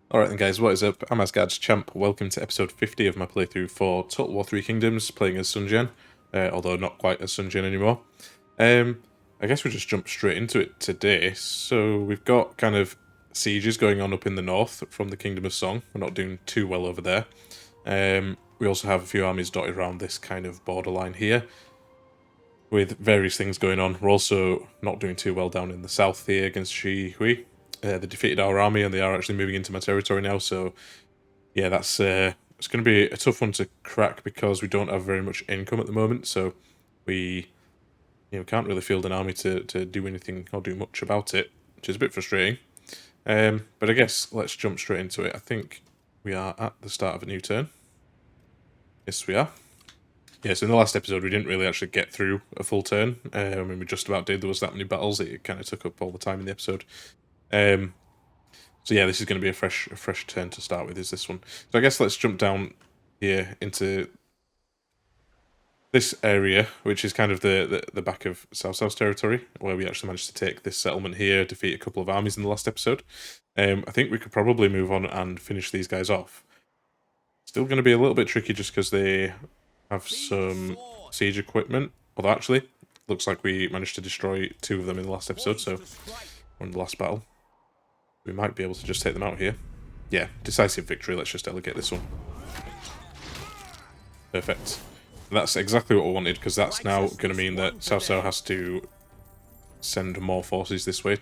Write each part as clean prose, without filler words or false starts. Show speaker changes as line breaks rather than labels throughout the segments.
Alright then guys, what is up? I'm AsgardsChamp. Welcome to episode 50 of my playthrough for Total War 3 Kingdoms, playing as Sun Jian, although not quite as Sun Jian anymore. I guess we'll just jump straight into it today. So we've got kind of sieges going on up in the north from the Kingdom of Song. We're not doing too well over there. We also have a few armies dotted around this kind of borderline here, with various things going on. We're also not doing too well down in the south here against Shi Hui. They defeated our army and they are actually moving into my territory now, so yeah, that's it's going to be a tough one to crack because we don't have very much income at the moment, so we can't really field an army to do anything or do much about it, which is a bit frustrating. But I guess let's jump straight into it. I think we are at the start of a new turn. Yes, we are. Yeah, so in the last episode we didn't really actually get through a full turn. I mean, we just about did. There was that many battles, it kind of took up all the time in the episode. So yeah, this is going to be a fresh turn to start with, is this one. So I guess let's jump down here into this area, which is kind of the back of South's territory, where we actually managed to take this settlement here, defeat a couple of armies in the last episode. I think we could probably move on and finish these guys off. Still going to be a little bit tricky just because they have some siege equipment, although actually, looks like we managed to destroy 2 of them in the last episode, so we're in the last battle. We might be able to just take them out here. Yeah, decisive victory. Let's just delegate this one. Perfect. That's exactly what we wanted, because that's now going to mean that Cao Cao has to send more forces this way.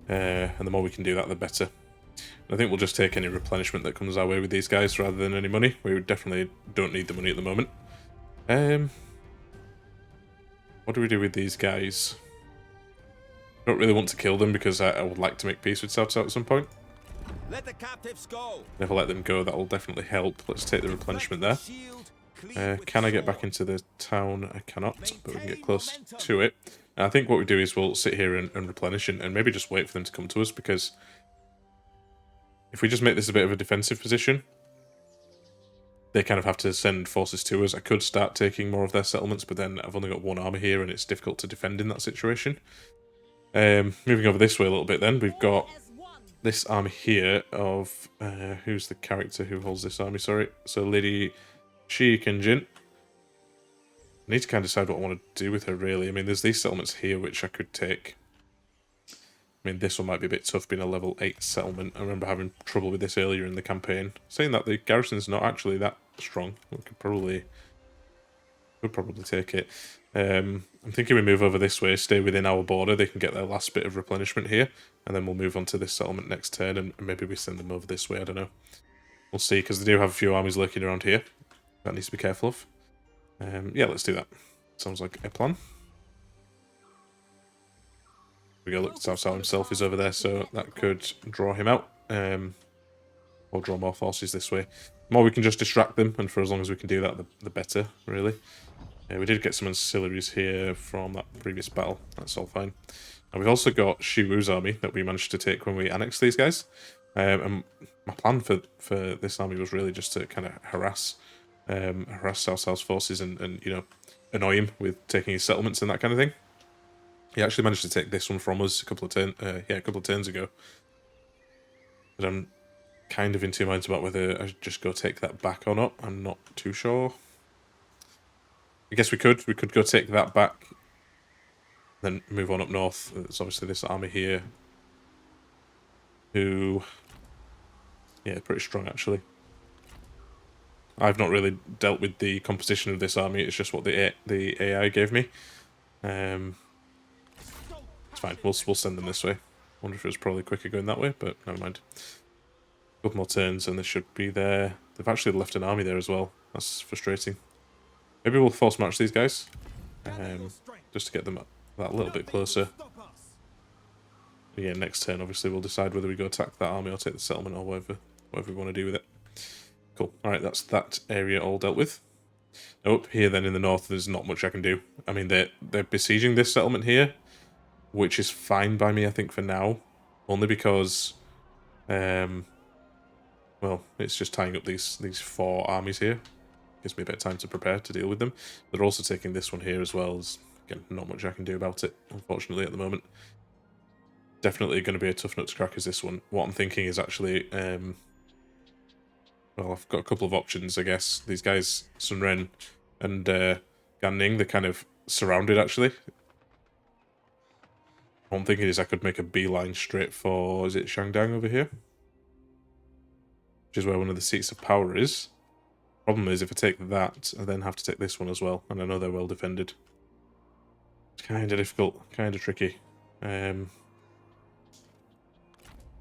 And the more we can do that, the better. And I think we'll just take any replenishment that comes our way with these guys rather than any money. We definitely don't need the money at the moment. What do we do with these guys? I don't really want to kill them because I would like to make peace with Cao Cao at some point.
Let the captives go.
If I let them go, that will definitely help. Let's take the replenishment there. Can I get back into the town? I cannot, but we can get close to it. And I think what we do is we'll sit here and replenish and maybe just wait for them to come to us, because if we just make this a bit of a defensive position, they kind of have to send forces to us. I could start taking more of their settlements, but then I've only got 1 army here and it's difficult to defend in that situation. Moving over this way a little bit then, we've got this army here of, who's the character who holds this army, sorry. So Lady Shi Jin. I need to kind of decide what I want to do with her, really. I mean, there's these settlements here which I could take. I mean, this one might be a bit tough being a level 8 settlement. I remember having trouble with this earlier in the campaign. Saying that, the garrison's not actually that strong. We could probably take it. I'm thinking we move over this way, stay within our border. They can get their last bit of replenishment here, and then we'll move on to this settlement next turn, and maybe we send them over this way. I don't know. We'll see, because they do have a few armies lurking around here. That needs to be careful of. Yeah, let's do that. Sounds like a plan. We go, look, Cao Cao himself is over there, so that could draw him out. Or draw more forces this way. The more we can just distract them, and for as long as we can do that, the better, really. We did get some ancillaries here from that previous battle. That's all fine. And we've also got Shi Wu's army that we managed to take when we annexed these guys. And my plan for this army was really just to kind of harass Cao Cao's forces and annoy him with taking his settlements and that kind of thing. He actually managed to take this one from us a couple of turns ago. But I'm kind of in 2 minds about whether I should just go take that back or not. I'm not too sure. I guess we could go take that back, then move on up north. There's obviously this army here, who, yeah, pretty strong actually. I've not really dealt with the composition of this army. It's just what the AI gave me. It's fine. We'll send them this way. Wonder if it was probably quicker going that way, but never mind. A couple more turns and they should be there. They've actually left an army there as well. That's frustrating. Maybe we'll force march these guys, just to get them that little bit closer. But yeah, next turn obviously we'll decide whether we go attack that army or take the settlement or whatever we want to do with it. Cool. Alright, that's that area all dealt with. Now up here then in the north, there's not much I can do. I mean, they're besieging this settlement here, which is fine by me, I think, for now. Only because, well, it's just tying up these 4 armies here. Gives me a bit of time to prepare to deal with them. They're also taking this one here as well. There's, again, not much I can do about it, unfortunately, at the moment. definitely going to be a tough nut to crack as this one. What I'm thinking is actually, well, I've got a couple of options, I guess. These guys, Sun Jian and Gan Ning, they're kind of surrounded, actually. What I'm thinking is I could make a beeline straight for, is it Shangdang over here? Which is where one of the seats of power is. Problem is, if I take that, I then have to take this one as well, and I know they're well defended. It's kind of difficult, kind of tricky. These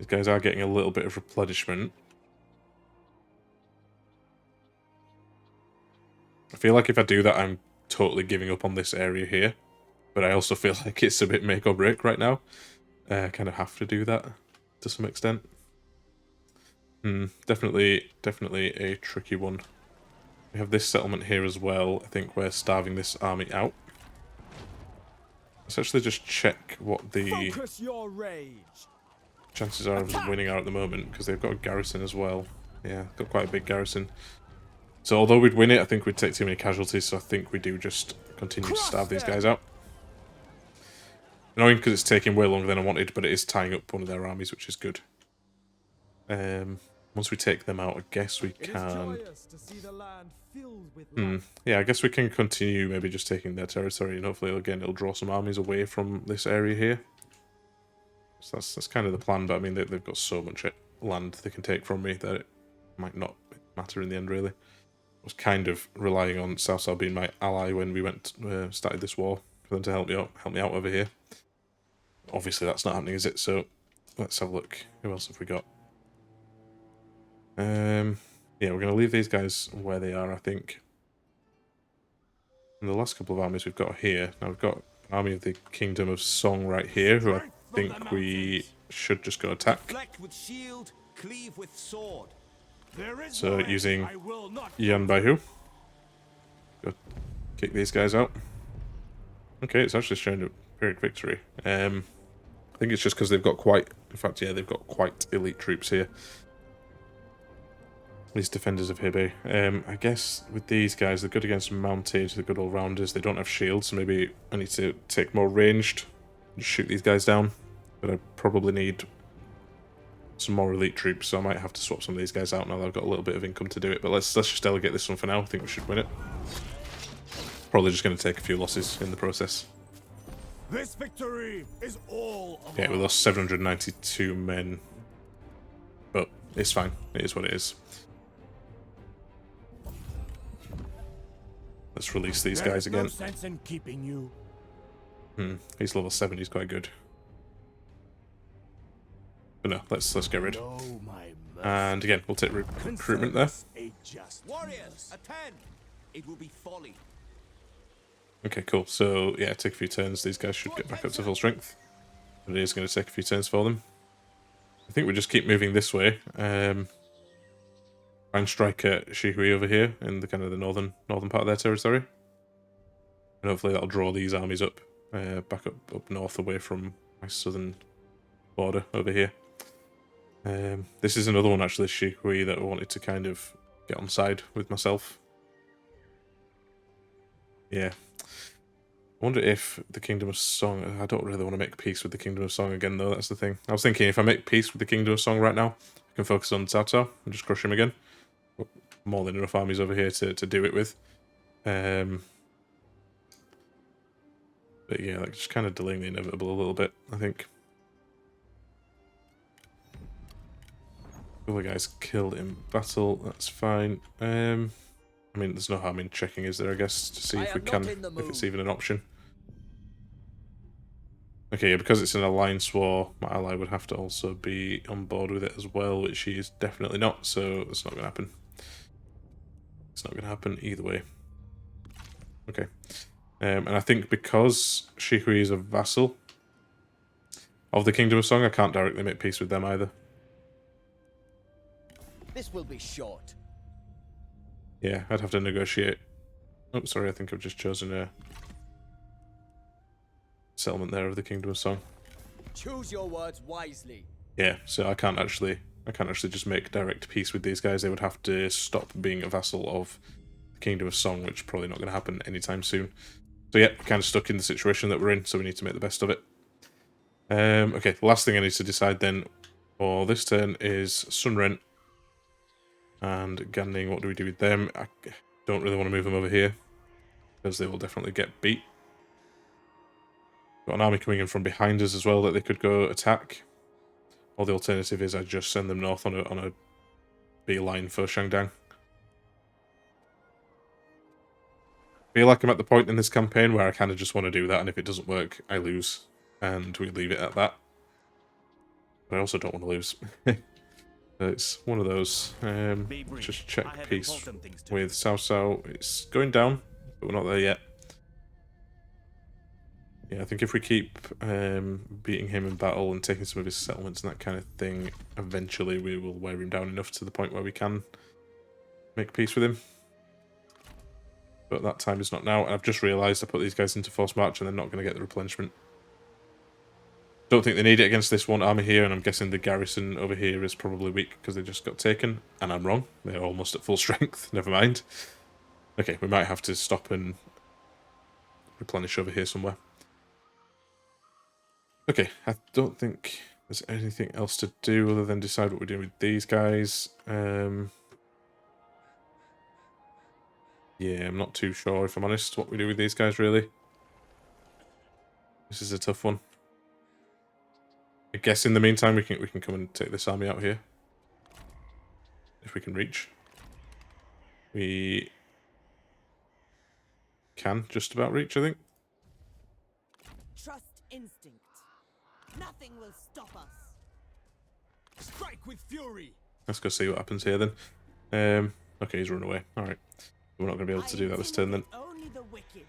guys are getting a little bit of replenishment. I feel like if I do that, I'm totally giving up on this area here. But I also feel like it's a bit make or break right now. I kind of have to do that to some extent. Definitely a tricky one. We have this settlement here as well. I think we're starving this army out. Let's actually just check what the chances are of us winning are at the moment, because they've got a garrison as well. Yeah, got quite a big garrison. So although we'd win it, I think we'd take too many casualties, so I think we do just continue to starve these guys out. Annoying because it's taking way longer than I wanted, but it is tying up one of their armies, which is good. Once we take them out, I guess we can... Yeah, I guess we can continue maybe just taking their territory, and hopefully, again, it'll draw some armies away from this area here. So that's kind of the plan, but I mean, they've got so much land they can take from me that it might not matter in the end, really. I was kind of relying on South South being my ally when we started this war, for them to help me out over here. Obviously, that's not happening, is it? So, let's have a look. Who else have we got? Yeah, we're going to leave these guys where they are, I think. And the last couple of armies we've got here. Now, we've got an army of the Kingdom of Song right here, who I think we should just go attack.
With shield, cleave with sword.
So, using Yan Baihu. Go kick these guys out. Okay, it's actually showing a Pyrrhic victory. I think it's just because they've got quite... In fact, yeah, they've got quite elite troops here. These defenders of Hebei. I guess with these guys, they're good against mounted, they're good all-rounders, they don't have shields, so maybe I need to take more ranged and shoot these guys down. But I probably need some more elite troops, so I might have to swap some of these guys out now that I've got a little bit of income to do it. But let's just delegate this one for now. I think we should win it. Probably just going to take a few losses in the process.
This victory is all of
Yeah, we lost 792 men. But it's fine. It is what it is. Let's release these guys again.
No sense in keeping you.
He's level 7, he's quite good. But no, let's get rid. And again, we'll take recruitment there.
Warriors, attend! It will be folly.
Okay, cool. So yeah, take a few turns. These guys should get back up to full strength. But it is going to take a few turns for them. I think we just keep moving this way. Try and strike at Shihui over here in the kind of the northern part of their territory. And hopefully that'll draw these armies up, back up north away from my southern border over here. This is another one actually, Shihui, that I wanted to kind of get on side with myself. Yeah. I wonder if the Kingdom of Song... I don't really want to make peace with the Kingdom of Song again, though. That's the thing. I was thinking if I make peace with the Kingdom of Song right now, I can focus on Cao Cao and just crush him again. More than enough armies over here to do it with. But yeah, like just kind of delaying the inevitable a little bit, I think. All the guys killed in battle, that's fine. I mean, there's no harm in checking, is there, I guess, to see if we can, if it's even an option. Okay, yeah, because it's an alliance war, my ally would have to also be on board with it as well, which she is definitely not, so it's not going to happen. It's not going to happen either way. Okay. And I think because Shihui is a vassal of the Kingdom of Song, I can't directly make peace with them either.
This will be short.
Yeah, I'd have to negotiate. Oh, sorry, I think I've just chosen a settlement there of the Kingdom of Song.
Choose your words wisely.
Yeah, so I can't actually just make direct peace with these guys. They would have to stop being a vassal of the Kingdom of Song, which is probably not going to happen anytime soon. So yeah, kind of stuck in the situation that we're in, so we need to make the best of it. Okay, the last thing I need to decide then for this turn is Sun Jian and Ganning. What do we do with them? I don't really want to move them over here because they will definitely get beat. Got an army coming in from behind us as well that they could go attack. Or the alternative is I just send them north on a beeline for Shangdang. I feel like I'm at the point in this campaign where I kind of just want to do that, and if it doesn't work, I lose, and we leave it at that. But I also don't want to lose. It's one of those. Let's just check peace with Cao Cao. It's going down, but we're not there yet. Yeah, I think if we keep beating him in battle and taking some of his settlements and that kind of thing, eventually we will wear him down enough to the point where we can make peace with him. But that time is not now, and I've just realised I put these guys into forced march and they're not going to get the replenishment. Don't think they need it against this one army here, and I'm guessing the garrison over here is probably weak because they just got taken, and I'm wrong. They're almost at full strength. Never mind. Okay, we might have to stop and replenish over here somewhere. Okay, I don't think there's anything else to do other than decide what we're doing with these guys. Yeah, I'm not too sure, if I'm honest, what we do with these guys, really. This is a tough one. I guess in the meantime we can come and take this army out here. If we can reach. We can just about reach, I think.
Trust instinct. Nothing will stop us.
Strike with fury.
Let's go see what happens here then. Okay, he's run away. Alright. We're not going to be able to do that this turn then.
Only the wicked.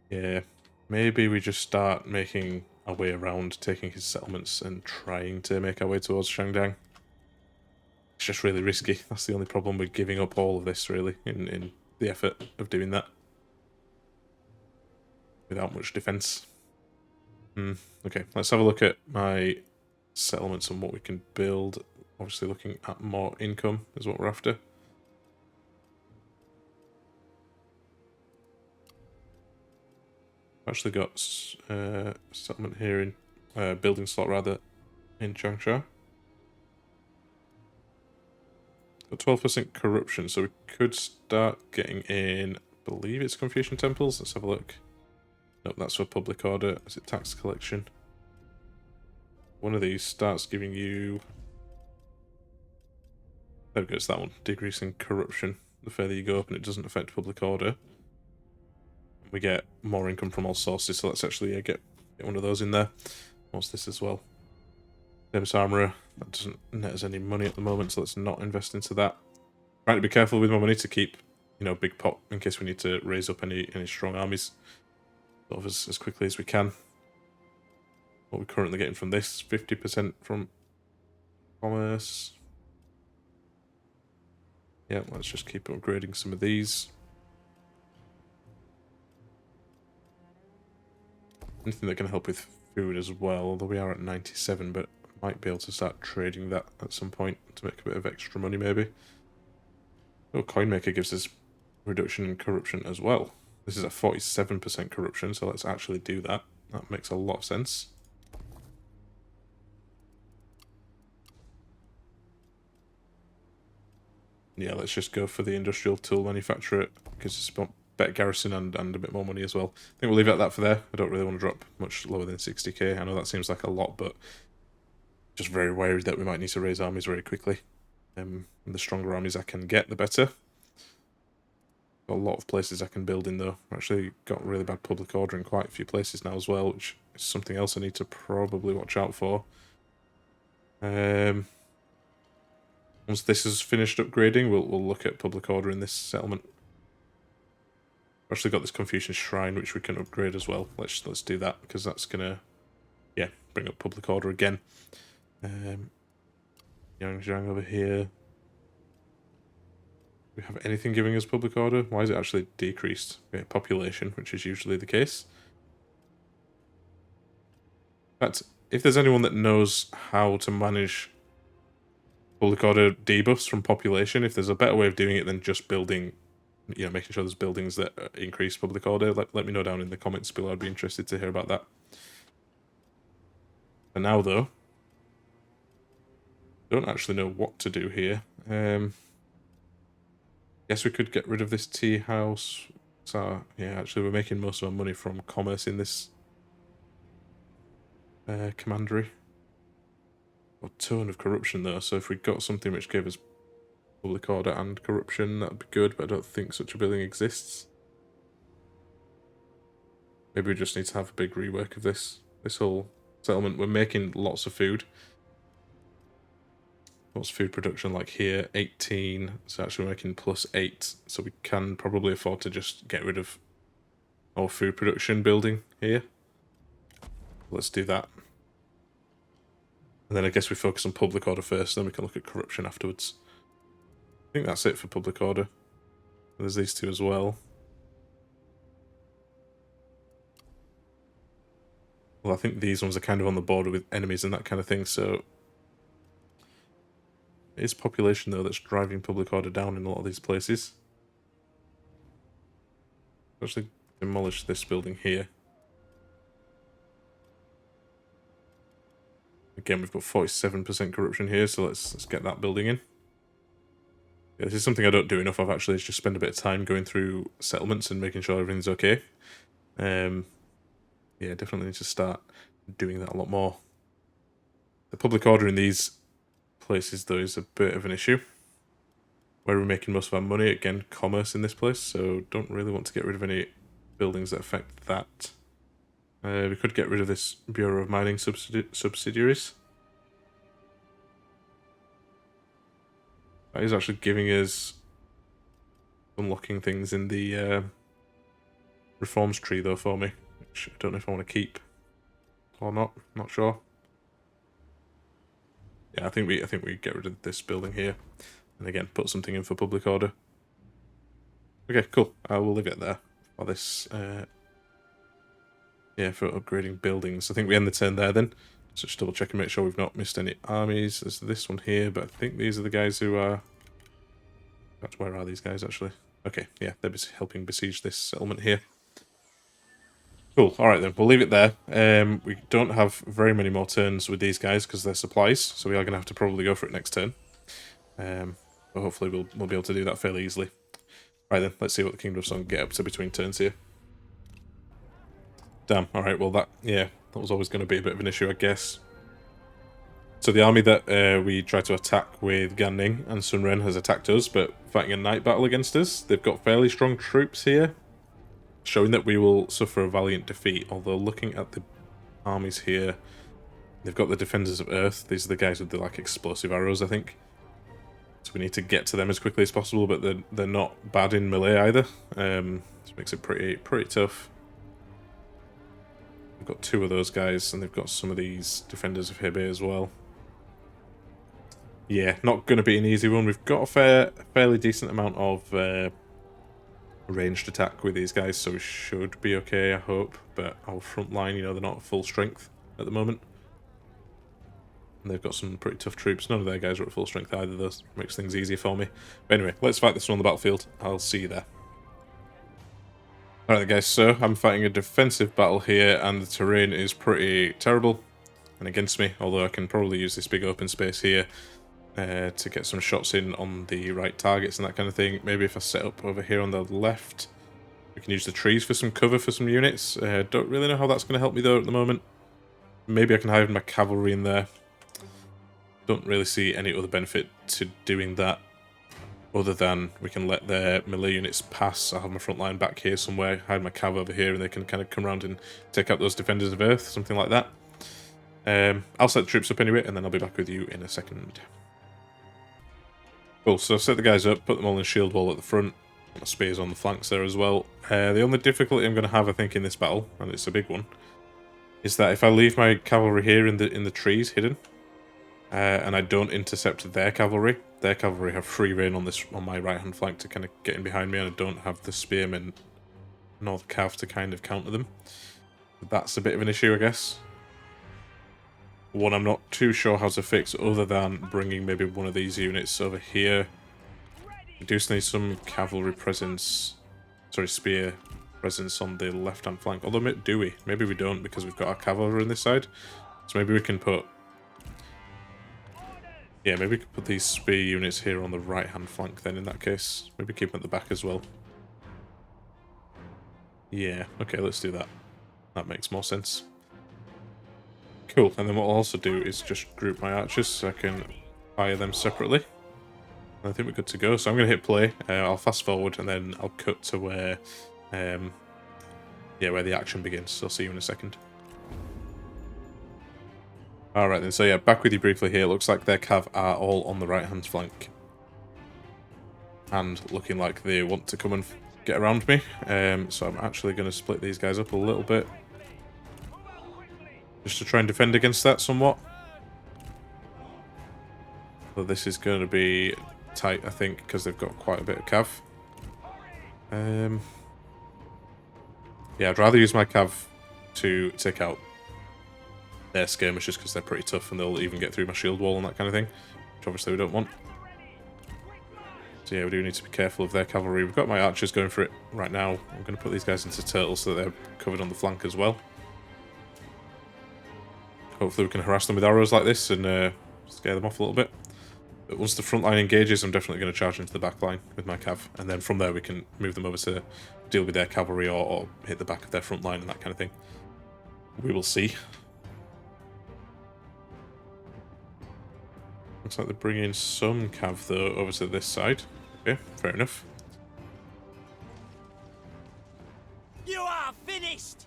Yeah. Maybe we just start making our way around, taking his settlements and trying to make our way towards Shangdang. It's just really risky. That's the only problem with giving up all of this, really, in the effort of doing that. Without much defense. Okay, let's have a look at my settlements and what we can build. Obviously looking at more income is what we're after. I've actually got settlement here in building slot rather in Changsha. Got 12% corruption, so we could start getting in, I believe it's Confucian temples. Let's have a look. Nope, that's for public order. Is it tax collection? One of these starts giving you... There we go, it's that one. Decreasing corruption. The further you go up and it doesn't affect public order. We get more income from all sources, so let's actually get one of those in there. What's this as well? Famous Armourer. That doesn't net us any money at the moment, so let's not invest into that. Trying to be careful with my money to keep, you know, big pot in case we need to raise up any strong armies sort of as quickly as we can. What we're currently getting from this, 50% from commerce. Yeah, let's just keep upgrading some of these. Anything that can help with food as well, although we are at 97, but might be able to start trading that at some point to make a bit of extra money maybe. Oh, Coinmaker gives us reduction in corruption as well. This is a 47% corruption, so let's actually do that. That makes a lot of sense. Yeah, let's just go for the industrial tool manufacturer. Gives us a better garrison and a bit more money as well. I think we'll leave it at that for there. I don't really want to drop much lower than 60k. I know that seems like a lot, but just very worried that we might need to raise armies very quickly. And the stronger armies I can get, the better. Got a lot of places I can build in though. I've actually got really bad public order in quite a few places now as well, which is something else I need to probably watch out for. Once this is finished upgrading, we'll look at public order in this settlement. I've actually got this Confucian Shrine, which we can upgrade as well. Let's do that, because that's gonna, yeah, bring up public order again. Yangjiang over here. Do we have anything giving us public order? Why is it actually decreased? Okay, population, which is usually the case. But if there's anyone that knows how to manage public order debuffs from population, if there's a better way of doing it than just building you know, making sure there's buildings that increase public order. Let me know down in the comments below. I'd be interested to hear about that. For now, though, don't actually know what to do here. Guess we could get rid of this tea house. So yeah, actually, we're making most of our money from commerce in this commandery. A ton of corruption though, so if we got something which gave us public order and corruption, that'd be good, but I don't think such a building exists. Maybe we just need to have a big rework of this whole settlement. We're making lots of food. What's food production like here? 18, so actually we're making +8, so we can probably afford to just get rid of our food production building here. Let's do that. And then I guess we focus on public order first, then we can look at corruption afterwards. I think that's it for public order. There's these two as well. Well, I think these ones are kind of on the border with enemies and that kind of thing, so... It is population, though, that's driving public order down in a lot of these places. Actually demolish this building here. Again, we've got 47% corruption here, so let's get that building in. Yeah, this is something I don't do enough of, actually, is just spend a bit of time going through settlements and making sure everything's okay. Yeah, definitely need to start doing that a lot more. The public order in these places, though, is a bit of an issue. Where we're making most of our money, again, commerce in this place, so don't really want to get rid of any buildings that affect that. We could get rid of this Bureau of Mining subsidiaries. That is actually giving us unlocking things in the reforms tree, though, for me, which I don't know if I want to keep or not. Not sure. Yeah, I think we get rid of this building here, and again put something in for public order. Okay, cool. I will leave it there for this. Yeah, for upgrading buildings. I think we end the turn there then. So just double check and make sure we've not missed any armies. There's this one here, but I think these are the guys who are... Where are these guys, actually? Okay, yeah, they're helping besiege this settlement here. Cool, alright then, we'll leave it there. We don't have very many more turns with these guys because they're supplies, so we are going to have to probably go for it next turn. But hopefully we'll be able to do that fairly easily. Right then, let's see what the Kingdom of Sun get up to between turns here. Damn, alright, well that was always going to be a bit of an issue, I guess. So the army that we tried to attack with Gan Ning and Sun Ren has attacked us, but fighting a night battle against us. They've got fairly strong troops here, showing that we will suffer a valiant defeat, although looking at the armies here, they've got the Defenders of Earth. These are the guys with the, like, explosive arrows, I think. So we need to get to them as quickly as possible, but they're not bad in melee either. Which makes it pretty tough. We've got two of those guys, and they've got some of these Defenders of Hebei as well. Yeah, not going to be an easy one. We've got a fairly decent amount of ranged attack with these guys, so we should be okay, I hope. But our front line, you know, they're not at full strength at the moment. And they've got some pretty tough troops. None of their guys are at full strength either, though. Makes things easier for me. But anyway, let's fight this one on the battlefield. I'll see you there. Alright guys, so I'm fighting a defensive battle here, and the terrain is pretty terrible and against me, although I can probably use this big open space here to get some shots in on the right targets and that kind of thing. Maybe if I set up over here on the left, we can use the trees for some cover for some units. Don't really know how that's going to help me though at the moment. Maybe I can hide my cavalry in there. Don't really see any other benefit to doing that, other than we can let their melee units pass. I'll have my front line back here somewhere, hide my cav over here, and they can kind of come around and take out those Defenders of Earth, something like that. I'll set the troops up anyway, and then I'll be back with you in a second. Cool, so I've set the guys up, put them all in shield wall at the front, my spears on the flanks there as well. The only difficulty I'm going to have, I think, in this battle, and it's a big one, is that if I leave my cavalry here in the trees hidden, and I don't intercept their cavalry have free reign on my right hand flank to kind of get in behind me, and I don't have the spearmen nor the cav to kind of counter them. That's a bit of an issue, I guess. One I'm not too sure how to fix, other than bringing maybe one of these units over here We do need some cavalry presence, sorry, spear presence on the left-hand flank. Although, do we? Maybe we don't because we've got our cavalry on this side. So maybe we can put... Yeah, maybe we could put these spear units here on the right-hand flank then in that case. Maybe keep them at the back as well. Yeah, okay, let's do that. That makes more sense. Cool, and then what I'll also do is just group my archers so I can fire them separately. And I think we're good to go. So I'm going to hit play. I'll fast forward and then I'll cut to where, where the action begins. So I'll see you in a second. Alright then, so yeah, back with you briefly here. It looks like their cav are all on the right-hand flank. And looking like they want to come and get around me. So I'm actually going to split these guys up a little bit. Just to try and defend against that somewhat. So this is going to be tight, I think, because they've got quite a bit of cav. Yeah, I'd rather use my cav to take out their skirmishers because they're pretty tough and they'll even get through my shield wall and that kind of thing, which obviously we don't want. So yeah, we do need to be careful of their cavalry. We've got my archers going for it right now. I'm going to put these guys into turtles so that they're covered on the flank as well. Hopefully we can harass them with arrows like this and scare them off a little bit. But once the front line engages, I'm definitely going to charge into the back line with my cav. And then from there we can move them over to deal with their cavalry or hit the back of their front line and that kind of thing. We will see. Looks like they're bringing some cav though over to this side. Okay, fair enough.
You are finished.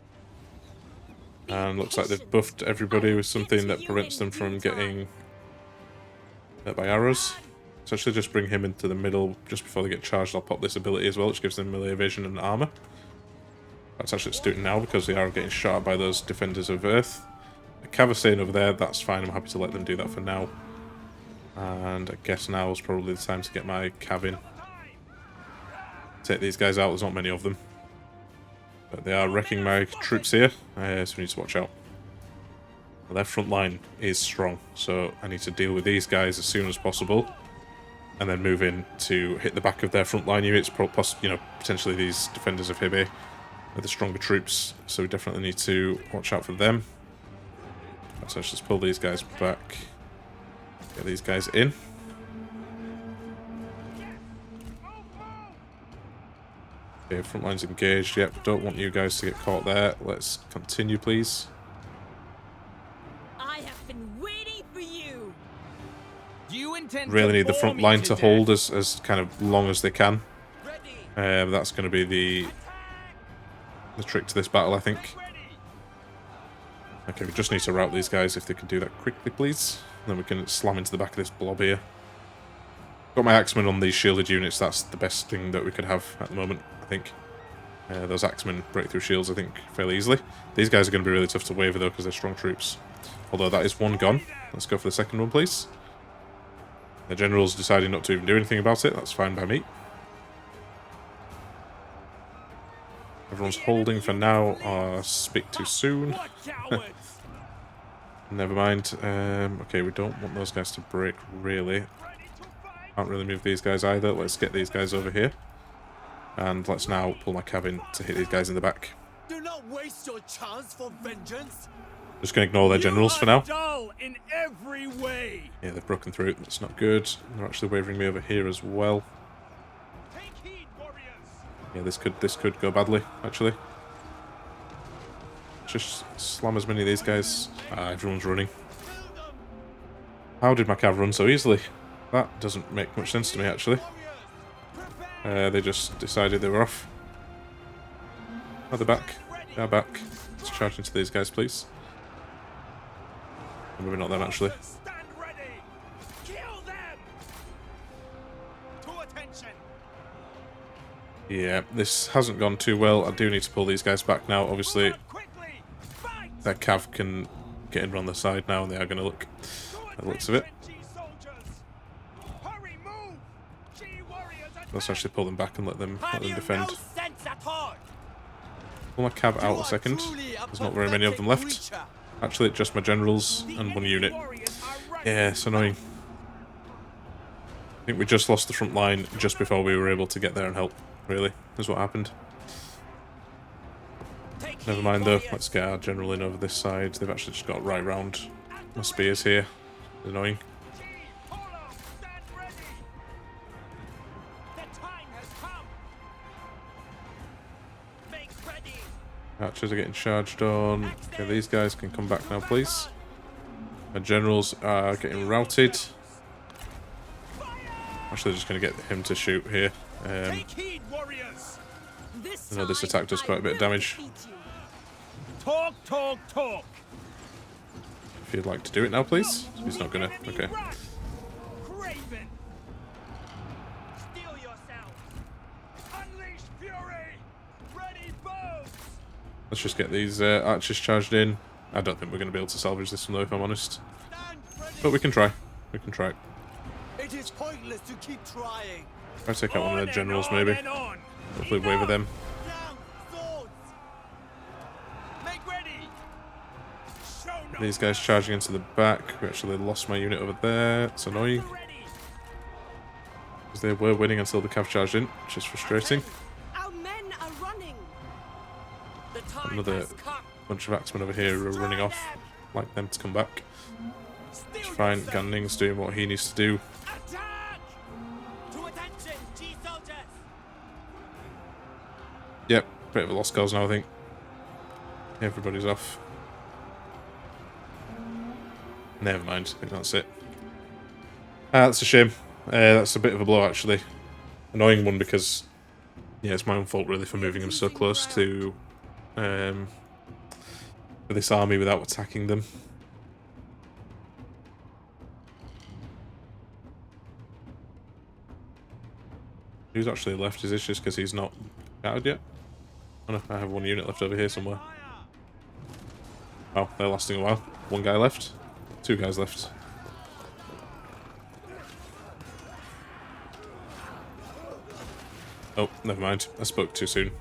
And looks like they've buffed everybody with something that prevents them from getting hit by arrows. So actually just bring him into the middle just before they get charged. I'll pop this ability as well, which gives them melee evasion and armor. That's actually doing now because they are getting shot by those defenders of Earth. The cav are staying over there, that's fine. I'm happy to let them do that for now. And I guess now is probably the time to get my cav in. Take these guys out, there's not many of them. But they are wrecking my troops here, so we need to watch out. Their front line is strong, so I need to deal with these guys as soon as possible. And then move in to hit the back of their front line units, potentially these defenders of Hibbe are the stronger troops, so we definitely need to watch out for them. So let's just pull these guys back. Get these guys in. Okay, front line's engaged. Yep, don't want you guys to get caught there. Let's continue, please.
I have been waiting for you.
You intend
Really
to
need the
bore
front
me
line
to
to
death.
hold as kind of long as they can. That's going to be the trick to this battle, I think. Okay, we just need to rout these guys if they can do that quickly, please. Then we can slam into the back of this blob here. Got my axemen on these shielded units. That's the best thing that we could have at the moment, I think. Those axemen break through shields, I think, fairly easily. These guys are going to be really tough to waver, though, because they're strong troops. Although that is one gone. Let's go for the second one, please. The general's decided not to even do anything about it. That's fine by me. Everyone's holding for now. Speak too soon. Never mind. Okay, we don't want those guys to break, really. Can't really move these guys either. Let's get these guys over here. And let's now pull my cav in to hit these guys in the back.
Do not waste your chance for vengeance.
Just going to ignore their generals for now.
Dull in every way.
Yeah, they've broken through. That's not good. They're actually wavering me over here as well.
Take heed, warriors.
Yeah, this could go badly, actually. Just slam as many of these guys. Everyone's running. How did my cav run so easily? That doesn't make much sense to me, actually. They just decided they were off. Oh, they're back. They're back. Let's charge into these guys, please. Or maybe not them, actually.
Stand ready. Kill them. To attention.
Yeah, this hasn't gone too well. I do need to pull these guys back now. Obviously,
Quickly. Fight.
that cav can get in on the side now, and they are going to look at the looks of it.
Hurry, move.
Let's actually pull them back and let them defend.
No sense at all.
Pull my cav out a second. There's not very many of them left. Actually, just my generals and one unit. Yeah, it's annoying. I think we just lost the front line just before we were able to get there and help, really, is what happened.
Take
Never
heed,
mind though,
warriors.
let's get our general in over this side. They've actually just got right round my spears here. Annoying.
Polo, stand ready. The time has come. Make ready.
Archers are getting charged on. Okay, these guys can come back now, please. My generals are getting routed. Actually, just going to get him to shoot here.
Take heed, warriors.
This
I know this
time
attack does quite a bit of
I will
damage.
defeat you.
Talk, talk, talk.
If you'd like to do it now, please. He's not going to.
Enemy
Okay.
run. Craven. Steel yourselves. Unleash fury. Ready bows.
Let's just get these archers charged in. I don't think we're going to be able to salvage this one though, if I'm honest.
Stand ready.
But we can try. We can try.
It is pointless to keep trying.
Try to take out one of
On
their generals,
and on
maybe.
and on.
Hopefully waver them.
Down, swords.
Make ready. Show no
These guys charging into the back. We actually lost my unit over there. It's annoying.
ready.
Because they were winning until the cav charged in, which is frustrating.
Our men are running.
The time
Another
has come.
bunch of axemen over here who are running off. Like them to come back.
Steel
Fine,
yourselves.
Ganning's doing what he needs to do.
Attack! To attention, G soldiers!
Yep, bit of a lost cause now, I think. Everybody's off. Never mind, I think that's it. That's a shame. That's a bit of a blow, actually. Annoying one because, yeah, it's my own fault, really, for moving them so close to this army without attacking them. Who's actually left? Is this just because he's not scattered yet? Oh no, I have one unit left over here somewhere. Oh, they're lasting a while. One guy left. Two guys left. Oh, never mind. I spoke too soon.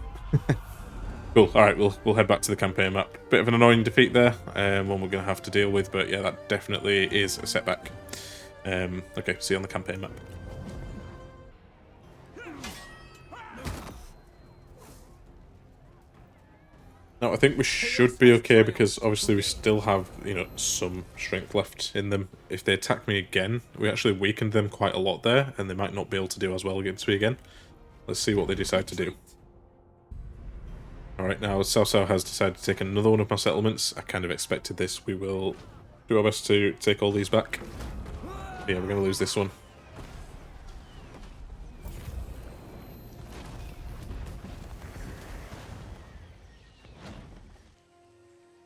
Cool. Alright, we'll head back to the campaign map. Bit of an annoying defeat there. One we're going to have to deal with, but yeah, that definitely is a setback. Okay, see you on the campaign map. Now, I think we should be okay because obviously we still have, you know, some strength left in them. If they attack me again, we actually weakened them quite a lot there, and they might not be able to do as well against me again. Let's see what they decide to do. Alright, now Cao Cao has decided to take another one of my settlements. I kind of expected this. We will do our best to take all these back. Yeah, we're going to lose this one.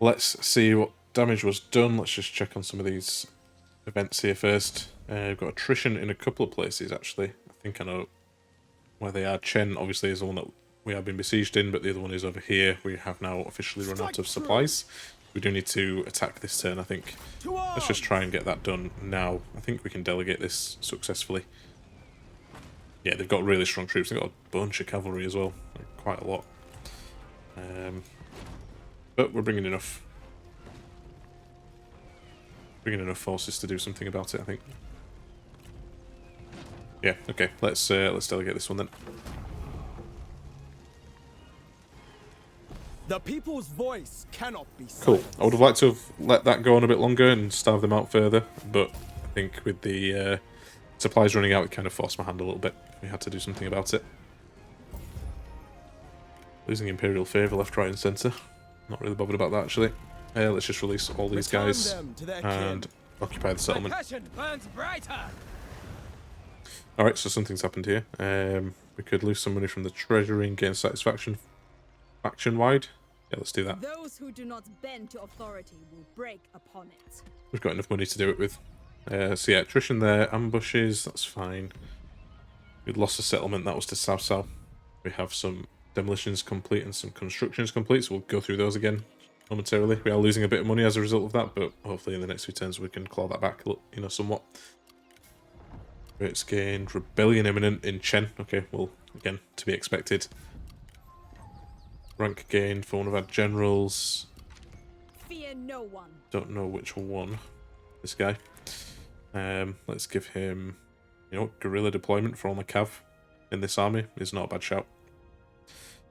Let's see what damage was done. Let's just check on some of these events here first. We've got attrition in a couple of places, actually. I think I know where they are. Chen, obviously, is the one that we have been besieged in, but the other one is over here. We have now officially run out of supplies. We do need to attack this turn, I think. Let's just try and get that done now. I think we can delegate this successfully. Yeah, they've got really strong troops. They've got a bunch of cavalry as well. Like, quite a lot. But we're bringing enough forces to do something about it, I think. Yeah, okay. Let's delegate this one then.
The people's voice cannot be
Cool.
silenced.
I would have liked to have let that go on a bit longer and starve them out further, but I think with the supplies running out, it kind of forced my hand a little bit. We had to do something about it. Losing Imperial favour left, right and centre. Not really bothered about that, actually. Let's just release all these
Return
guys
them to their
and
kin.
occupy the settlement.
Passion burns brighter.
Alright, so something's happened here. We could lose some money from the treasury and gain satisfaction faction-wide. Yeah, let's do that.
Those who do not bend to authority will break upon it.
We've got enough money to do it with. So yeah, attrition there, ambushes, that's fine. We'd lost a settlement, that was to Cao Cao. We have some demolitions complete and some constructions complete, so we'll go through those again momentarily. We are losing a bit of money as a result of that, but hopefully in the next few turns we can claw that back, you know, somewhat. Rates gained, rebellion imminent in Chen. Okay, well, again, to be expected. Rank gained for one of our generals.
Fear no one.
Don't know which one. This guy. Let's give him You know what? Guerrilla deployment for all my cav in this army is not a bad shout.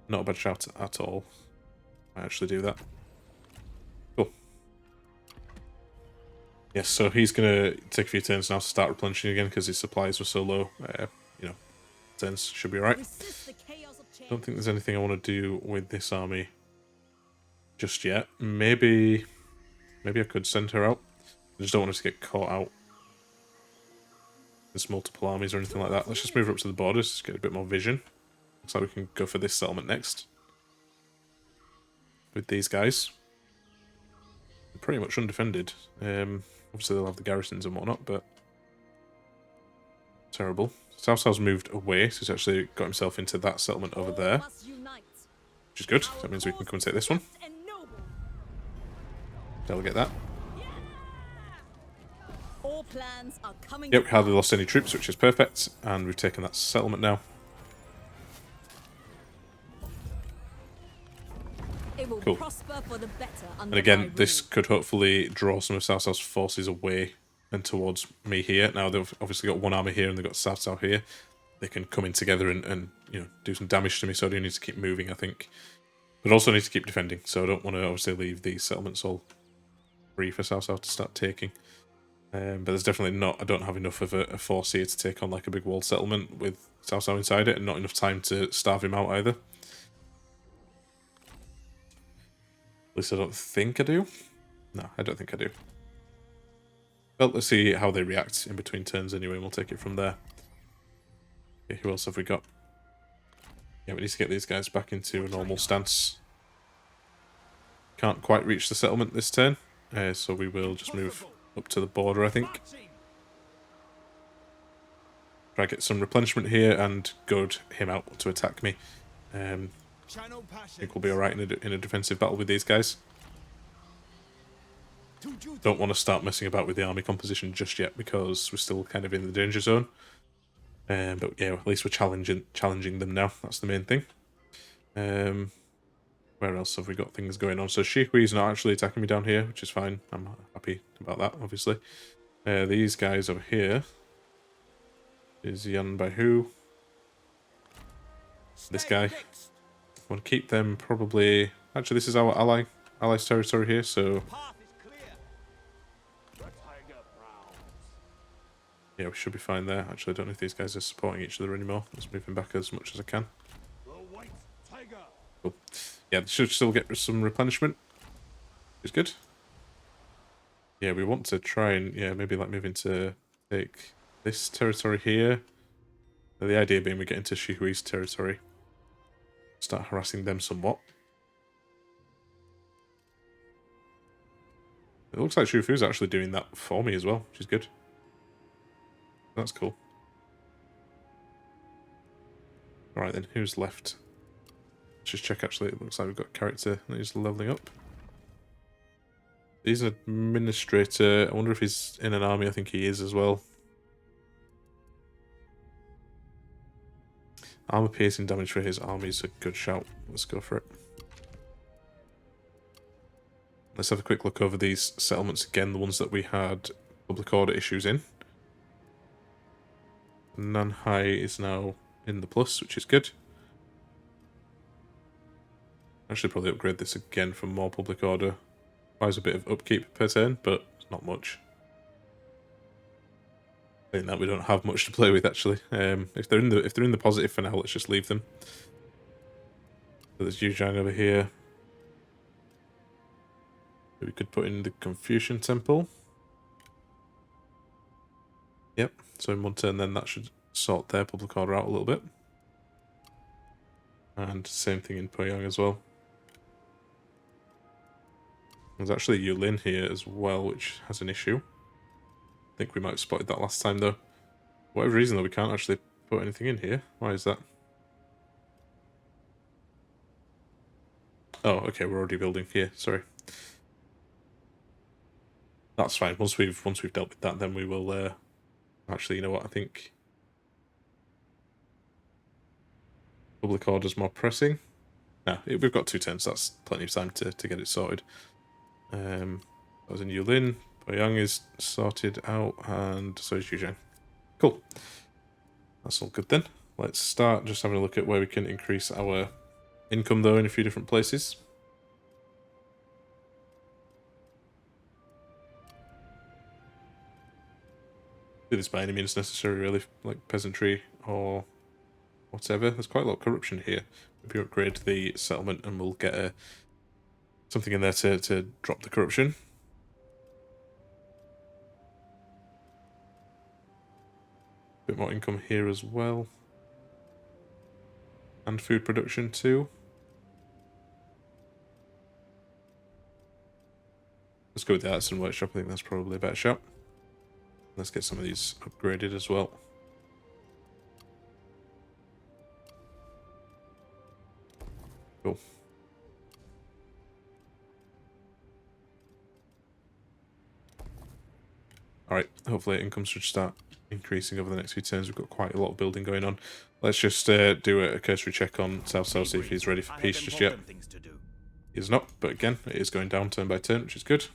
Not a bad shout at all. I actually do that. Cool. Yes, so he's going to take a few turns now to start replenishing again because his supplies were so low. You know, turns should be alright. Don't think there's anything I want to do with this army just yet. Maybe I could send her out. I just don't want her to get caught out. There's multiple armies or anything like that. Let's just move her up to the borders, get a bit more vision. Looks like we can go for this settlement next. With these guys. They're pretty much undefended. Obviously they'll have the garrisons and whatnot, but... terrible. Cao Cao's moved away, so he's actually got himself into that settlement over there. Which is good. That means we can come and take this one. Delegate that. Yep, we hardly lost any troops, which is perfect. And we've taken that settlement now. Cool. And again, this could hopefully draw some of Cao Cao's forces away and towards me here. Now they've obviously got one army here and they've got Cao Cao here. They can come in together and you know, do some damage to me, so I do need to keep moving, I think. But also need to keep defending, so I don't want to obviously leave these settlements all free for Cao Cao to start taking. But there's definitely not, I don't have enough of a force here to take on like a big walled settlement with Cao Cao inside it, and not enough time to starve him out either. At least I don't think I do. No, I don't think I do. Well, let's see how they react in between turns anyway, and we'll take it from there. Okay, who else have we got? Yeah, we need to get these guys back into a normal stance. Can't quite reach the settlement this turn, so we will just move up to the border, I think. Try to get some replenishment here and goad him out to attack me. I think we'll be alright in a defensive battle with these guys. Don't want to start messing about with the army composition just yet because we're still kind of in the danger zone. But yeah, at least we're challenging them now. That's the main thing. Where else have we got things going on? So Shihui's not actually attacking me down here, which is fine. I'm happy about that, obviously. These guys over here is Yan Baihu. This guy. I want to keep them probably... Actually, this is our allies' territory here, so... yeah, we should be fine there. Actually, I don't know if these guys are supporting each other anymore. Let's move them back as much as I can. Cool. Yeah, they should still get some replenishment. Which is good. Yeah, we want to try and, yeah, maybe like move into take this territory here. The idea being we get into Shihui's territory. Start harassing them somewhat. It looks like Shihui's actually doing that for me as well, which is good. That's cool. Alright then, who's left? Let's just check actually, it looks like we've got a character that is leveling up. He's an administrator. I wonder if he's in an army. I think he is as well. Armor piercing damage for his army is a good shout. Let's go for it. Let's have a quick look over these settlements again, the ones that we had public order issues in. Nanhai is now in the plus, which is good. I should probably upgrade this again for more public order. Requires a bit of upkeep per turn, but not much. I think that we don't have much to play with actually. If they're in the positive for now, let's just leave them. So there's Yu Jian over here. We could put in the Confucian Temple. Yep, so in one turn then that should sort their public order out a little bit. And same thing in Poyang as well. There's actually Yulin here as well, which has an issue. I think we might have spotted that last time though. For whatever reason though, we can't actually put anything in here. Why is that? Oh, okay, we're already building here, sorry. That's fine. Once we've dealt with that, then we will actually, you know what, I think public order's more pressing. No, we've got 2 turns, that's plenty of time to get it sorted. That was in Yulin. Poyang is sorted out, and so is Yu Jian. Cool. That's all good then. Let's start just having a look at where we can increase our income though in a few different places. Do this by any means necessary really, like peasantry or whatever. There's quite a lot of corruption here. Maybe upgrade the settlement and we'll get something in there to drop the corruption. Bit more income here as well. And food production too. Let's go with the artisan workshop. I think that's probably a better shot. Let's get some of these upgraded as well. Cool. Alright, hopefully income should start increasing over the next few turns. We've got quite a lot of building going on. Let's just do a cursory check on South South, see if he's ready for peace just yet. He's not, but again, it is going down turn by turn, which is good.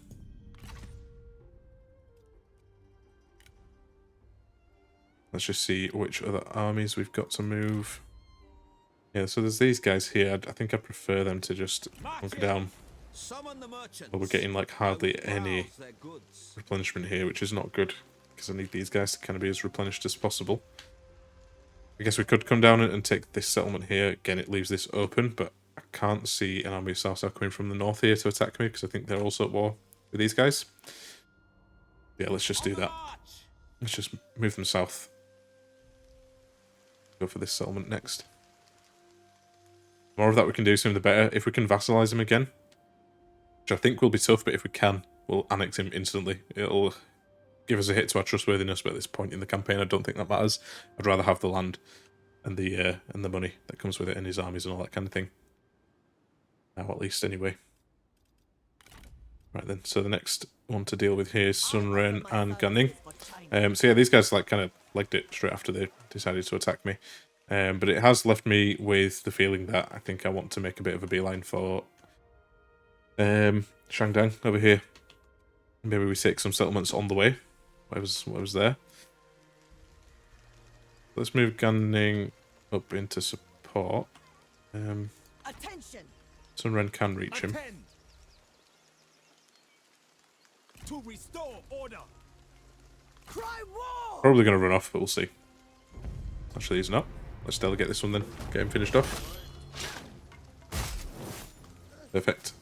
Let's just see which other armies we've got to move. Yeah, so there's these guys here. I think I prefer them to just hunker down. Well, we're getting like hardly any replenishment here, which is not good, because I need these guys to kind of be as replenished as possible. I guess we could come down and take this settlement here. Again, it leaves this open, but I can't see an army of South coming from the north here to attack me, because I think they're also at war with these guys. Yeah, let's just do that. Let's just move them south. Go for this settlement next. The more of that we can do, soon the better. If we can vassalize him again, which I think will be tough, but if we can, we'll annex him instantly. It'll give us a hit to our trustworthiness, but at this point in the campaign, I don't think that matters. I'd rather have the land and the money that comes with it, and his armies and all that kind of thing. Now, at least, anyway. Right then, so the next one to deal with here is Sun Jian and Ganning. So yeah, these guys like kind of legged it straight after they decided to attack me. But it has left me with the feeling that I think I want to make a bit of a beeline for Shangdang over here. Maybe we take some settlements on the way. What was there? Let's move Ganning up into support.
Attention!
Sun Jian can reach him.
To restore order. Cry war!
Probably going to run off, but we'll see. Actually, he's not. Let's delegate this one then. Get him finished off. Perfect.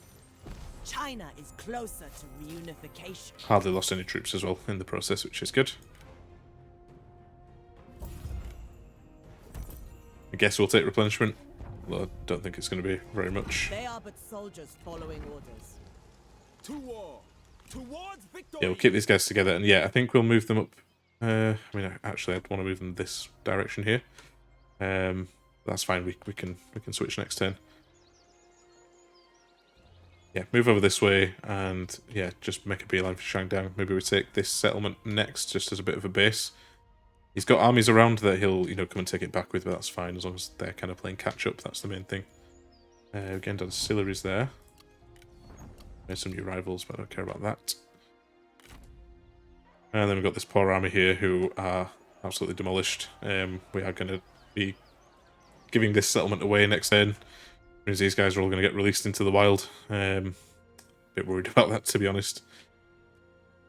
China is closer to reunification.
Hardly lost any troops as well in the process, which is good. I guess we'll take replenishment. Although I don't think it's going to be very much.
They are but soldiers following orders. To war. Towards victory.
Yeah, we'll keep these guys together, and yeah, I think we'll move them up. I mean, actually, I'd want to move them this direction here. That's fine. We can switch next turn. Yeah, move over this way, and yeah, just make a beeline for Shangdang. Maybe we take this settlement next, just as a bit of a base. He's got armies around that he'll, come and take it back with, but that's fine as long as they're kind of playing catch up. That's the main thing. Again, done ancillaries there. Made some new rivals, but I don't care about that. And then we've got this poor army here who are absolutely demolished. We are going to be giving this settlement away next turn. Means these guys are all going to get released into the wild. Bit worried about that, to be honest.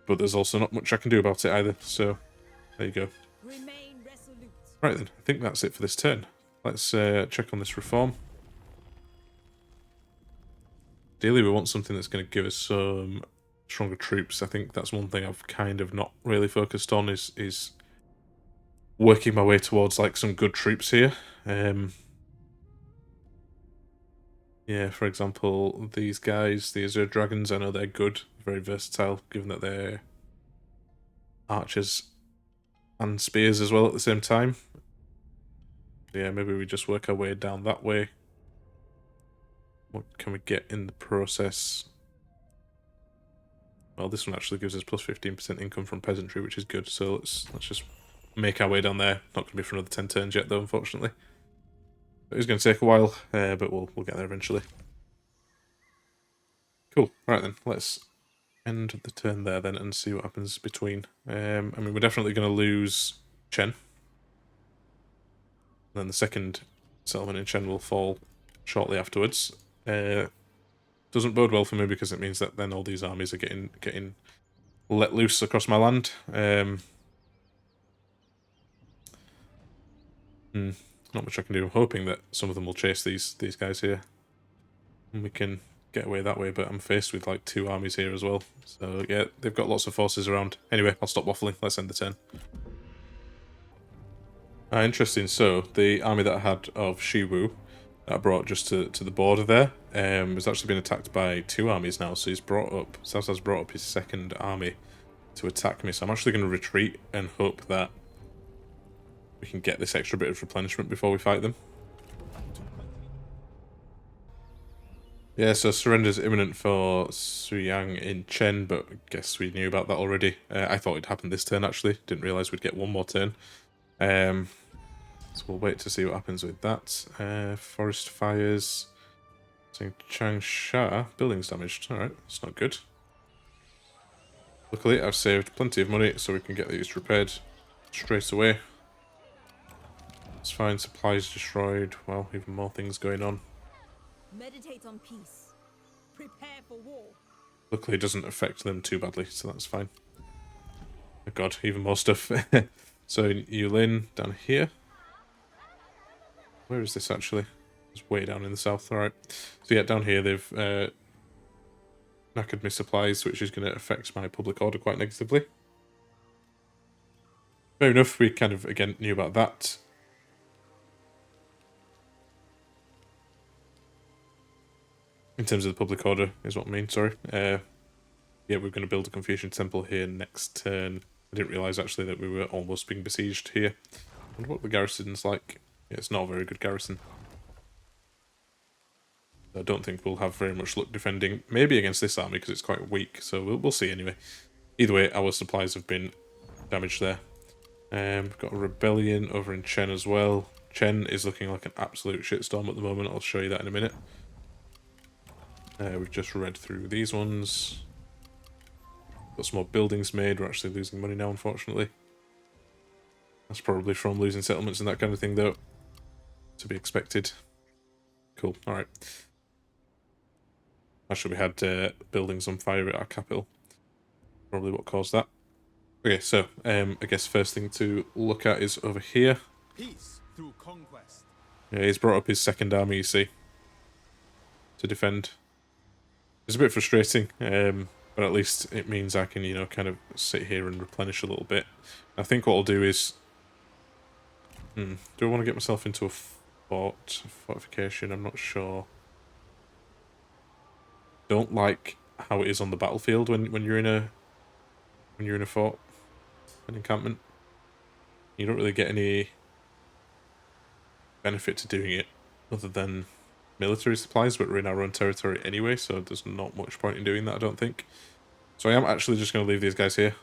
But there's also not much I can do about it either, so there you go.
Remain resolute.
Right then, I think that's it for this turn. Let's check on this reform. Ideally, we want something that's going to give us some stronger troops. I think that's one thing I've kind of not really focused on is working my way towards like some good troops here. Yeah, for example, these guys, the Azure Dragons, I know they're good, very versatile, given that they're archers and spears as well at the same time. Yeah, maybe we just work our way down that way. What can we get in the process? Well, this one actually gives us plus 15% income from peasantry, which is good. So let's just make our way down there. Not going to be for another 10 turns yet, though, unfortunately. It is going to take a while, but we'll get there eventually. Cool. Right then, let's end the turn there then and see what happens between. I mean, we're definitely going to lose Chen. then the second settlement in Chen will fall shortly afterwards. Doesn't bode well for me because it means that then all these armies are getting let loose across my land. Not much I can do. I'm hoping that some of them will chase these guys here, and we can get away that way, but I'm faced with like 2 armies here as well. So yeah, they've got lots of forces around. Anyway, I'll stop waffling. Let's end the turn. Interesting. So the army that I had of Shiwu that I brought just to the border there has actually been attacked by 2 armies now. So Cao Cao's brought up his second army to attack me. So I'm actually going to retreat and hope that we can get this extra bit of replenishment before we fight them. Yeah, so surrender's imminent for Suyang in Chen, but I guess we knew about that already. I thought it'd happen this turn, actually. Didn't realise we'd get one more turn. So we'll wait to see what happens with that. Forest fires. Saying Changsha. Buildings damaged. Alright, that's not good. Luckily, I've saved plenty of money, so we can get these repaired straight away. It's fine. Supplies destroyed. Well, even more things going on.
Meditate on peace. Prepare for war.
Luckily, it doesn't affect them too badly, so that's fine. Oh god, even more stuff. So, Yulin down here. Where is this actually? It's way down in the south, alright. So yeah, down here they've knackered me supplies, which is going to affect my public order quite negatively. Fair enough, we kind of, again, knew about that. In terms of the public order, is what I mean, sorry. Yeah, we're going to build a Confucian temple here next turn. I didn't realise, actually, that we were almost being besieged here. I wonder what the garrison's like. Yeah, it's not a very good garrison. I don't think we'll have very much luck defending. Maybe against this army, because it's quite weak, so we'll see anyway. Either way, our supplies have been damaged there. We've got a rebellion over in Chen as well. Chen is looking like an absolute shitstorm at the moment. I'll show you that in a minute. We've just read through these ones. Got some more buildings made. We're actually losing money now, unfortunately. That's probably from losing settlements and that kind of thing, though. To be expected. Cool, alright. Actually, we had buildings on fire at our capital. Probably what caused that. Okay, so, I guess first thing to look at is over here.
Peace through conquest.
Yeah, he's brought up his second army, you see. To defend. It's a bit frustrating, but at least it means I can, you know, kind of sit here and replenish a little bit. I think what I'll do is... do I want to get myself into a fortification? I'm not sure. Don't like how it is on the battlefield when you're in a fort, an encampment. You don't really get any benefit to doing it other than military supplies, but we're in our own territory anyway, so there's not much point in doing that, I don't think. So I am actually just going to leave these guys here.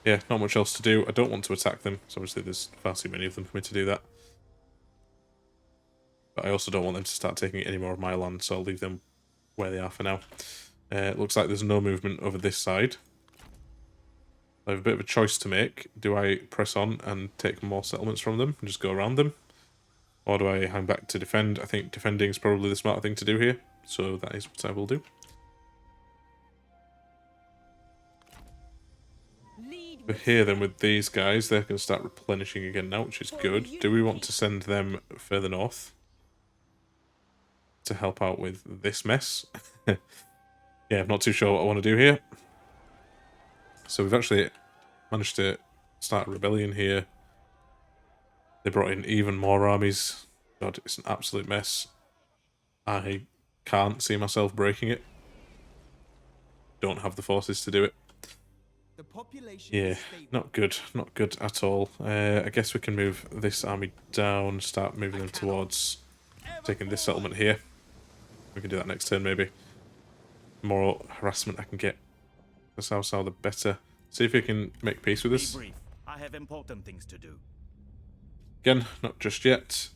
Yeah, not much else to do. I don't want to attack them, because obviously there's far too many of them for me to do that. But I also don't want them to start taking any more of my land, so I'll leave them where they are for now. It looks like there's no movement over this side. I have a bit of a choice to make. Do I press on and take more settlements from them and just go around them? Or do I hang back to defend? I think defending is probably the smarter thing to do here, so that is what I will do. We're here then with these guys. They're going to start replenishing again now, which is good. Do we want to send them further north to help out with this mess? Yeah, I'm not too sure what I want to do here. So we've actually managed to start a rebellion here. They brought in even more armies. God, it's an absolute mess. I can't see myself breaking it. Don't have the forces to do it.
The population
Yeah,
is stable.
not good. Not good at all. I guess we can move this army down, start moving them towards taking this settlement here. We can do that next turn, maybe. The more harassment I can get for Cao Cao, the better. See if we can make peace with
Be
us.
brief. I have important things to do.
Again, not just yet.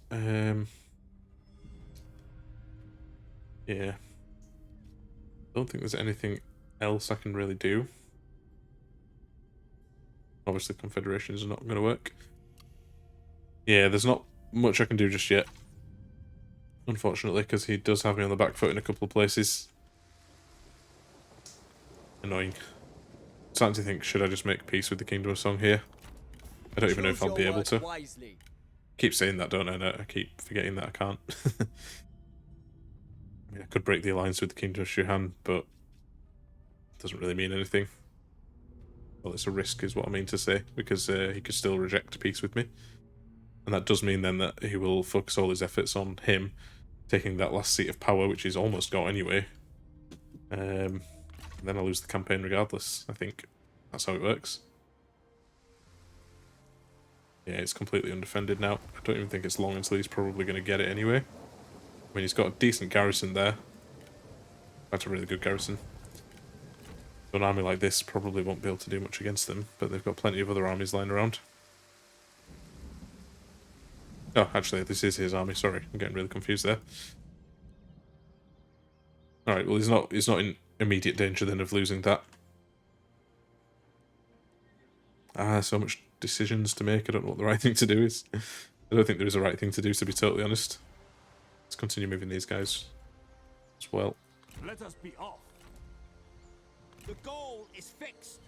Yeah. Don't think there's anything else I can really do. Obviously, confederations are not going to work. Yeah, there's not much I can do just yet. Unfortunately, because he does have me on the back foot in a couple of places. Annoying. Starting to think, should I just make peace with the Kingdom of Song here? I don't even know if I'll be able to.
Wisely.
Keep saying that, don't I? No, I keep forgetting that I can't. I mean, I could break the alliance with the Kingdom of Shuhan, but it doesn't really mean anything. Well, it's a risk is what I mean to say, because he could still reject peace with me. And that does mean then that he will focus all his efforts on him taking that last seat of power, which he's almost got anyway. And then I'll lose the campaign regardless, I think. That's how it works. Yeah, it's completely undefended now. I don't even think it's long until he's probably going to get it anyway. I mean, he's got a decent garrison there. That's a really good garrison. So an army like this probably won't be able to do much against them, but they've got plenty of other armies lying around. Oh, actually, this is his army. Sorry, I'm getting really confused there. Alright, well, he's not in immediate danger then of losing that. So much decisions to make. I don't know what the right thing to do is. I don't think there is a right thing to do, to be totally honest. Let's continue moving these guys as well.
Let us be off. The goal is fixed.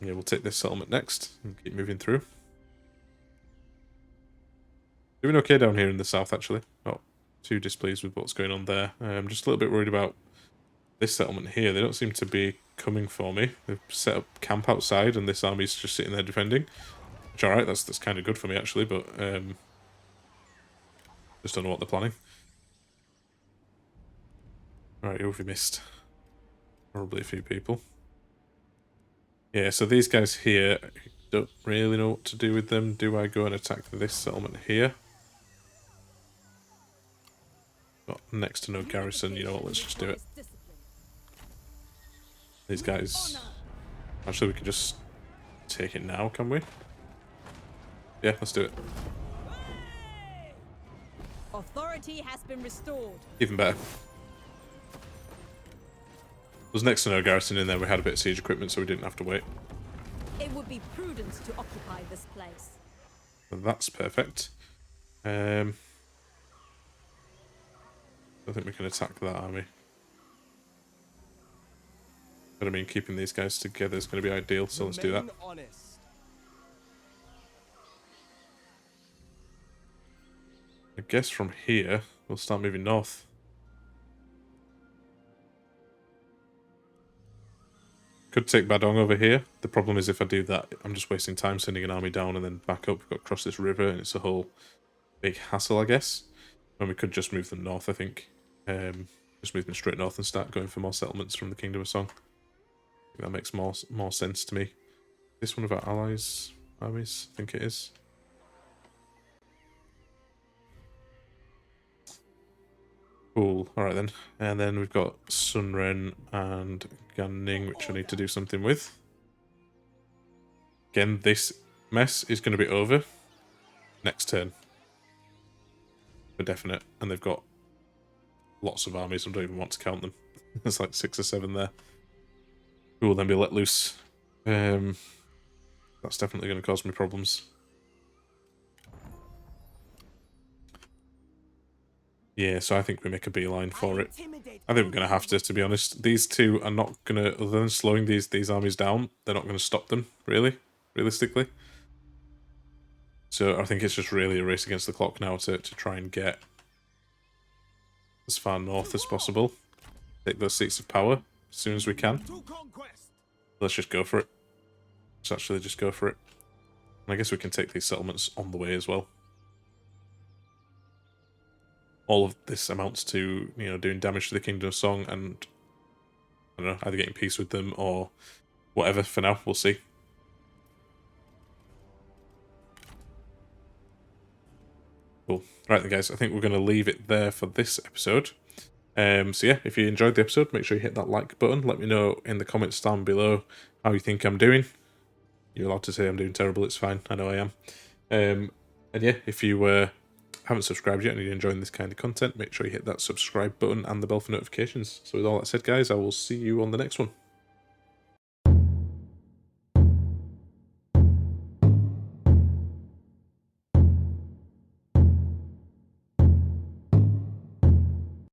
Yeah, we'll take this settlement next and keep moving through. Doing okay down here in the south, actually. Not too displeased with what's going on there. I'm just a little bit worried about this settlement here. They don't seem to be coming for me. They've set up camp outside and this army's just sitting there defending. Which, alright, that's kind of good for me, actually, but just don't know what they're planning. Alright, who have we missed? Probably a few people. Yeah, so these guys here, don't really know what to do with them. Do I go and attack this settlement here? Got next to no garrison, you know what, let's just do it. These guys... Actually, we can just take it now, can we? Yeah, let's do it.
Authority has been restored.
Even better. There was next to no garrison in there, we had a bit of siege equipment, so we didn't have to wait.
It would be prudent to occupy this place.
So that's perfect. I think we can attack that army. But I mean, keeping these guys together is going to be ideal, so let's do that.
Honest.
I guess from here, we'll start moving north. Could take Badong over here. The problem is if I do that, I'm just wasting time sending an army down and then back up. We've got to cross this river, and it's a whole big hassle, I guess. And we could just move them north, I think. Just move them straight north and start going for more settlements from the Kingdom of Song. I think that makes more sense to me. This one of our allies' armies, I think it is. Cool. Alright then. And then we've got Sun Ren and Ganning, which I need to do something with. Again, this mess is going to be over next turn. For definite. And they've got lots of armies. I don't even want to count them. There's like 6 or 7 there. Who will then be let loose. That's definitely going to cause me problems. Yeah, so I think we make a beeline for it. I think we're going to have to be honest. These two are not going to, other than slowing these armies down, they're not going to stop them, really, realistically. So I think it's just really a race against the clock now to try and get as far north as possible. Take those seats of power as soon as we can. Let's just go for it. Let's actually just go for it. And I guess we can take these settlements on the way as well. All of this amounts to, you know, doing damage to the Kingdom of Song and, I don't know, either getting peace with them or whatever for now. We'll see. Cool. Right then, guys, I think we're going to leave it there for this episode. So yeah, if you enjoyed the episode, make sure you hit that like button. Let me know in the comments down below how you think I'm doing. You're allowed to say I'm doing terrible, it's fine. I know I am. And yeah, if you haven't subscribed yet and you're enjoying this kind of content, make sure you hit that subscribe button and the bell for notifications. So with all that said, guys, I will see you on the next one.